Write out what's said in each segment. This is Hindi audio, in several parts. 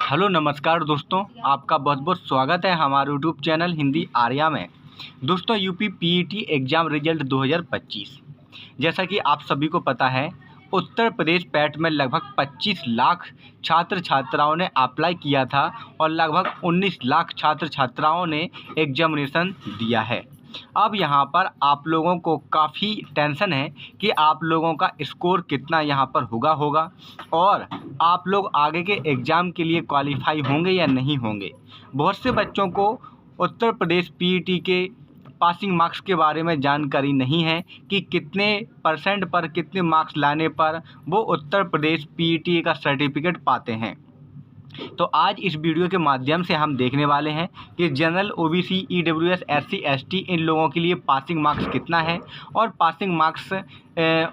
हेलो नमस्कार दोस्तों, आपका बहुत बहुत स्वागत है हमारे यूट्यूब चैनल हिंदी आर्या में। दोस्तों, यूपी पीईटी एग्ज़ाम रिजल्ट 2025 जैसा कि आप सभी को पता है, उत्तर प्रदेश पैट में लगभग 25 लाख छात्र छात्राओं ने अप्लाई किया था और लगभग 19 लाख छात्र छात्राओं ने एग्जामिनेशन दिया है। अब यहाँ पर आप लोगों को काफ़ी टेंशन है कि आप लोगों का स्कोर कितना यहाँ पर होगा और आप लोग आगे के एग्ज़ाम के लिए क्वालिफाई होंगे या नहीं होंगे। बहुत से बच्चों को उत्तर प्रदेश पीईटी के पासिंग मार्क्स के बारे में जानकारी नहीं है कि कितने परसेंट पर कितने मार्क्स लाने पर वो उत्तर प्रदेश पीईटी का सर्टिफिकेट पाते हैं। तो आज इस वीडियो के माध्यम से हम देखने वाले हैं कि general OBC EWS SC ST इन लोगों के लिए पासिंग मार्क्स कितना है और पासिंग मार्क्स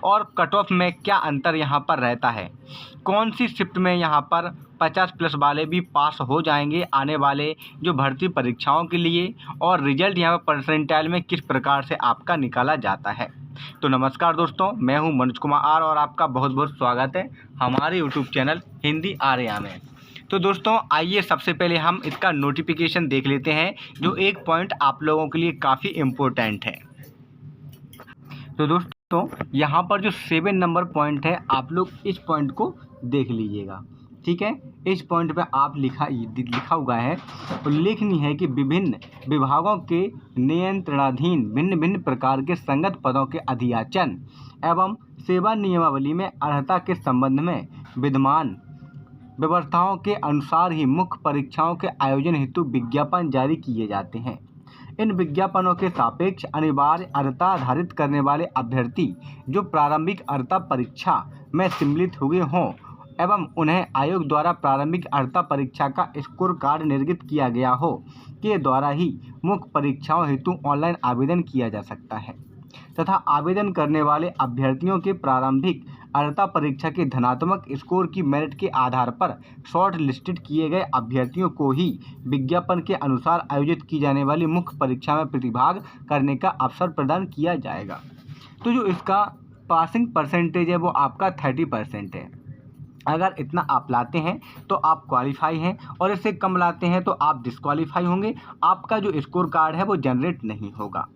और कट ऑफ में क्या अंतर यहाँ पर रहता है। कौन सी शिफ्ट में यहाँ पर 50+ वाले भी पास हो जाएंगे आने वाले जो भर्ती परीक्षाओं के लिए, और रिजल्ट यहाँ पर परसेंटाइल में किस प्रकार से आपका निकाला जाता है। तो नमस्कार दोस्तों, मैं हूँ मनोज कुमार और आपका बहुत बहुत स्वागत है हमारे यूट्यूब चैनल हिंदी आर्या में। तो दोस्तों, आइए सबसे पहले हम इसका नोटिफिकेशन देख लेते हैं, जो एक पॉइंट आप लोगों के लिए काफ़ी इम्पोर्टेंट है। तो दोस्तों, यहाँ पर जो 7 नंबर पॉइंट है, आप लोग इस पॉइंट को देख लीजिएगा, ठीक है। इस पॉइंट पे आप लिखा हुआ है, उल्लेखनीय है कि विभिन्न विभागों के नियंत्रणाधीन भिन्न भिन्न प्रकार के संगत पदों के अधियाचन एवं सेवा नियमावली में अर्हता के संबंध में विद्यमान व्यवस्थाओं के अनुसार ही मुख्य परीक्षाओं के आयोजन हेतु विज्ञापन जारी किए जाते हैं। इन विज्ञापनों के सापेक्ष अनिवार्य अर्हता आधारित करने वाले अभ्यर्थी जो प्रारंभिक अर्हता परीक्षा में सम्मिलित हुए हों एवं उन्हें आयोग द्वारा प्रारंभिक अर्हता परीक्षा का स्कोर कार्ड निर्गत किया गया हो के द्वारा ही मुख्य परीक्षाओं हेतु ऑनलाइन आवेदन किया जा सकता है तथा आवेदन करने वाले अभ्यर्थियों के प्रारंभिक अर्हता परीक्षा के धनात्मक स्कोर की मेरिट के आधार पर शॉर्ट लिस्टेड किए गए अभ्यर्थियों को ही विज्ञापन के अनुसार आयोजित की जाने वाली मुख्य परीक्षा में प्रतिभाग करने का अवसर प्रदान किया जाएगा। तो जो इसका पासिंग परसेंटेज है वो आपका 30% है। अगर इतना आप लाते हैं तो आप क्वालिफाई हैं और इससे कम लाते हैं तो आप डिस्क्वालीफाई होंगे। आपका जो स्कोर कार्ड है वो जनरेट नहीं होगा।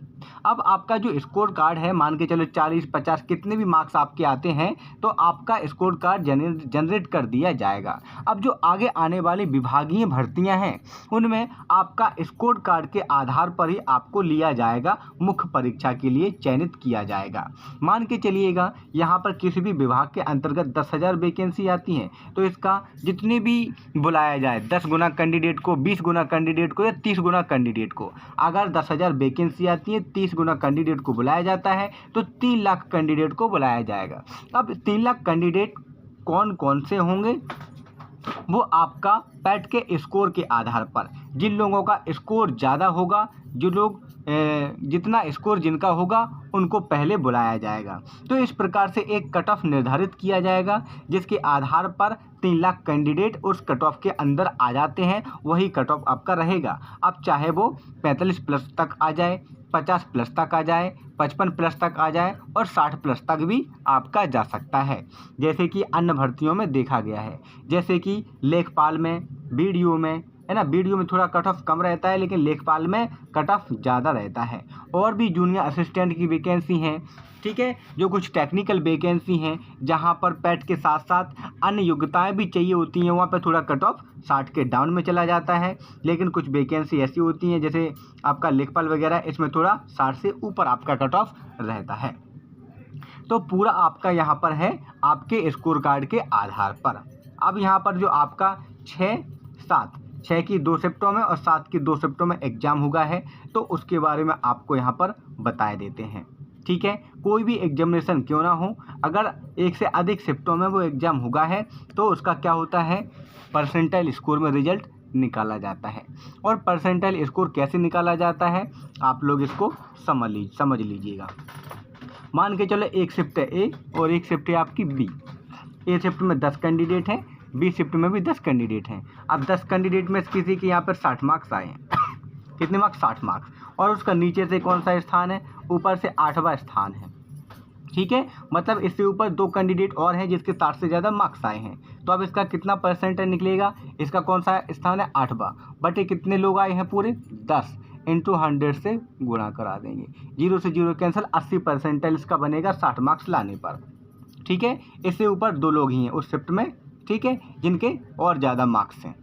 अब आपका जो स्कोर कार्ड है, मान के चलो 40-50 कितने भी मार्क्स आपके आते हैं तो आपका स्कोर कार्ड जनरेट कर दिया जाएगा। अब जो आगे आने वाली विभागीय भर्तियां हैं उनमें आपका स्कोर कार्ड के आधार पर ही आपको लिया जाएगा, मुख्य परीक्षा के लिए चयनित किया जाएगा। मान के चलिएगा यहाँ पर किसी भी विभाग के अंतर्गत 10,000 वैकेंसी आती हैं, तो इसका जितने भी बुलाया जाए 10 गुना कैंडिडेट को, 20 गुना कैंडिडेट को या 30 गुना कैंडिडेट को, अगर 10,000 वैकेंसी आती है 30 गुना कैंडिडेट को बुलाया जाता है तो 3 लाख कैंडिडेट को बुलाया जाएगा। अब 3 लाख कैंडिडेट कौन कौन से होंगे, वो आपका पैट के स्कोर के आधार पर, जिन लोगों का स्कोर ज़्यादा होगा, जो लोग जितना स्कोर जिनका होगा उनको पहले बुलाया जाएगा। तो इस प्रकार से एक कट ऑफ निर्धारित किया जाएगा जिसके आधार पर 3 लाख कैंडिडेट उस कट ऑफ के अंदर आ जाते हैं, वही कट ऑफ आपका रहेगा। अब चाहे वो 45+ तक आ जाए, 50+ तक आ जाए, 55+ तक आ जाए और 60+ तक भी आपका जा सकता है, जैसे कि अन्य भर्तियों में देखा गया है। जैसे कि लेखपाल में, बीडीओ में, है ना, बीडीओ में थोड़ा कट ऑफ कम रहता है लेकिन लेखपाल में कट ऑफ ज़्यादा रहता है। और भी जूनियर असिस्टेंट की वैकेंसी हैं, ठीक है, जो कुछ टेक्निकल वैकेंसी हैं जहां पर पैट के साथ साथ अन्य योग्यताएं भी चाहिए होती हैं, वहां पर थोड़ा कट ऑफ 60 के डाउन में चला जाता है। लेकिन कुछ वैकेंसी ऐसी होती हैं जैसे आपका लेखपाल वगैरह, इसमें थोड़ा 60 से ऊपर आपका कट ऑफ रहता है। तो पूरा आपका यहाँ पर है आपके स्कोर कार्ड के आधार पर। अब यहाँ पर जो आपका 6 की 2 शिफ्टों में और 7 की 2 शिफ्टों में एग्ज़ाम हुआ है, तो उसके बारे में आपको यहाँ पर बता देते हैं, ठीक है। कोई भी एग्जामिनेशन क्यों ना हो, अगर एक से अधिक शिफ्टों में वो एग्ज़ाम हुआ है तो उसका क्या होता है, परसेंटाइल स्कोर में रिजल्ट निकाला जाता है। और परसेंटाइल स्कोर कैसे निकाला जाता है आप लोग इसको समझ लीजिएगा। मान के चलो एक शिफ्ट है ए और एक शिफ्ट है आपकी बी। ए शिफ्ट में 10 कैंडिडेट हैं, बी शिफ्ट में भी 10 कैंडिडेट हैं। अब 10 कैंडिडेट में किसी के यहाँ पर 60 मार्क्स आए हैं कितने मार्क्स, 60 मार्क्स, और उसका नीचे से कौन सा स्थान है, ऊपर से 8वां स्थान है, ठीक है, मतलब इससे ऊपर 2 कैंडिडेट और हैं जिसके 60 से ज़्यादा मार्क्स आए हैं। तो अब इसका कितना परसेंटेज निकलेगा, इसका कौन सा स्थान है 8वां, बट ये कितने लोग आए हैं पूरे 10 इंटू 100 से गुणा करा देंगे, 0 से 0 कैंसिल, 80 परसेंटेज इसका बनेगा 60 मार्क्स लाने पर। ठीक है, इससे ऊपर 2 लोग ही हैं उस शिफ्ट में, ठीक है, जिनके और ज़्यादा मार्क्स हैं,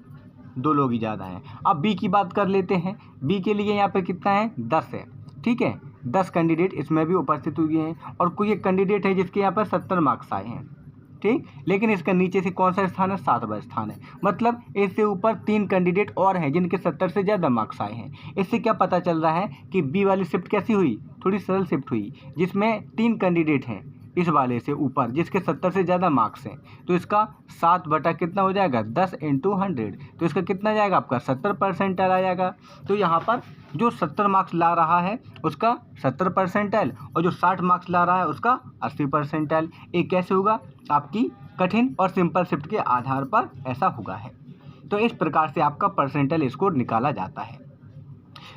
2 लोग ही ज़्यादा हैं। अब बी की बात कर लेते हैं। बी के लिए यहाँ पे कितना है 10 है, ठीक है, 10 कैंडिडेट इसमें भी उपस्थित हुए हैं और कोई एक कैंडिडेट है जिसके यहाँ पर 70 मार्क्स आए हैं, ठीक, लेकिन इसका नीचे से कौन सा स्थान है 7वां स्थान है, मतलब इससे ऊपर 3 कैंडिडेट और हैं जिनके 70 से ज़्यादा मार्क्स आए हैं। इससे क्या पता चल रहा है कि बी वाली शिफ्ट कैसी हुई, थोड़ी सरल शिफ्ट हुई, जिसमें 3 कैंडिडेट हैं इस वाले से ऊपर जिसके 70 से ज़्यादा मार्क्स हैं। तो इसका 7 बटा कितना हो जाएगा 10 इंटू 100, तो इसका कितना जाएगा आपका 70 परसेंटाइल आ जाएगा। तो यहाँ पर जो 70 मार्क्स ला रहा है उसका 70 परसेंटाइल और जो 60 मार्क्स ला रहा है उसका 80 परसेंटाइल। ये कैसे होगा, आपकी कठिन और सिंपल शिफ्ट के आधार पर ऐसा हुआ है। तो इस प्रकार से आपका परसेंटाइल स्कोर निकाला जाता है।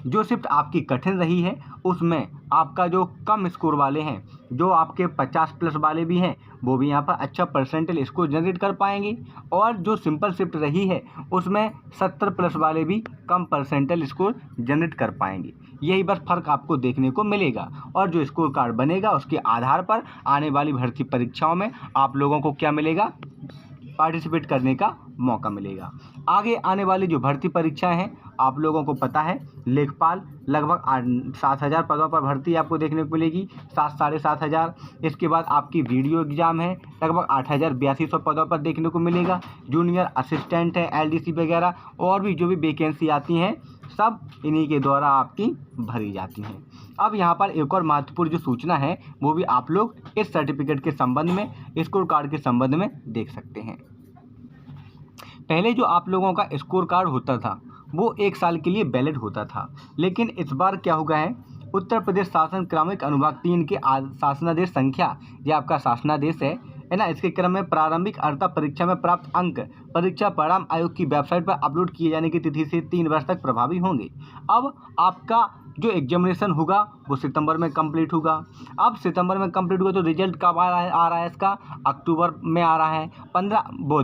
जो शिफ्ट आपकी कठिन रही है उसमें आपका जो कम स्कोर वाले हैं, जो आपके 50 प्लस वाले भी हैं, वो भी यहाँ पर अच्छा परसेंटेज स्कोर जनरेट कर पाएंगे, और जो सिंपल शिफ्ट रही है उसमें 70 प्लस वाले भी कम परसेंटेज स्कोर जनरेट कर पाएंगे। यही बस फ़र्क आपको देखने को मिलेगा, और जो स्कोर कार्ड बनेगा उसके आधार पर आने वाली भर्ती परीक्षाओं में आप लोगों को क्या मिलेगा, पार्टिसिपेट करने का मौका मिलेगा। आगे आने वाली जो भर्ती परीक्षाएं हैं आप लोगों को पता है, लेखपाल लगभग 7,000 पदों पर भर्ती आपको देखने को मिलेगी, 7,500। इसके बाद आपकी वीडियो एग्जाम है, लगभग 8,8200 पदों पर देखने को मिलेगा। जूनियर असिस्टेंट है, LDC वगैरह और भी जो भी वैकेंसी आती हैं सब इन्हीं के द्वारा आपकी भरी जाती हैं। अब यहाँ पर एक और महत्वपूर्ण जो सूचना है वो भी आप लोग इस सर्टिफिकेट के संबंध में, स्कोर कार्ड के संबंध में देख सकते हैं। पहले जो आप लोगों का स्कोर कार्ड होता था वो 1 साल के लिए वैलिड होता था, लेकिन इस बार क्या हो गया है, उत्तर प्रदेश शासन क्रमिक अनुभाग 3 के शासनादेश संख्या, ये आपका शासनादेश है ना, इसके क्रम में प्रारंभिक अर्हता परीक्षा में प्राप्त अंक परीक्षा परिणाम आयोग की वेबसाइट पर अपलोड किए जाने की तिथि से 3 वर्ष तक प्रभावी होंगे। अब आपका जो एग्जामिनेशन होगा वो सितंबर में कंप्लीट होगा। अब सितंबर में कंप्लीट होगा तो रिजल्ट कब आ रहा है इसका, अक्टूबर में आ रहा है,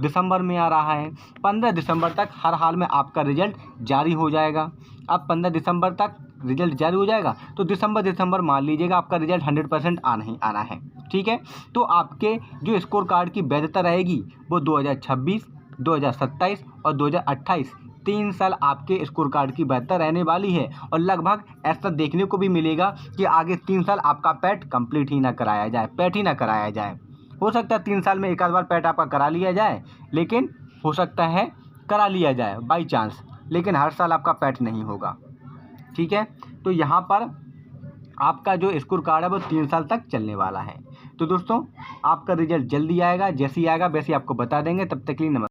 दिसंबर में आ रहा है। 15 दिसंबर तक हर हाल में आपका रिजल्ट जारी हो जाएगा। अब 15 दिसंबर तक रिजल्ट जारी हो जाएगा तो दिसंबर मान लीजिएगा आपका रिजल्ट 100% आना ही आना है, ठीक है। तो आपके जो स्कोर कार्ड की वैधता रहेगी वो 2026, 2027 और 2028 3 साल आपके स्कोर कार्ड की वैधता रहने वाली है। और लगभग ऐसा देखने को भी मिलेगा कि आगे 3 साल आपका पैट कंप्लीट ही ना कराया जाए, पैट ही ना कराया जाए। हो सकता है 3 साल में एक आध बार पैट आपका करा लिया जाए, लेकिन हो सकता है करा लिया जाए बाई चांस, लेकिन हर साल आपका पैट नहीं होगा, ठीक है। तो यहाँ पर आपका जो स्कोर कार्ड है वो 3 साल तक चलने वाला है। तो दोस्तों आपका रिजल्ट जल्दी आएगा, जैसे ही आएगा वैसे आपको बता देंगे। तब तक के लिए नमस्कार।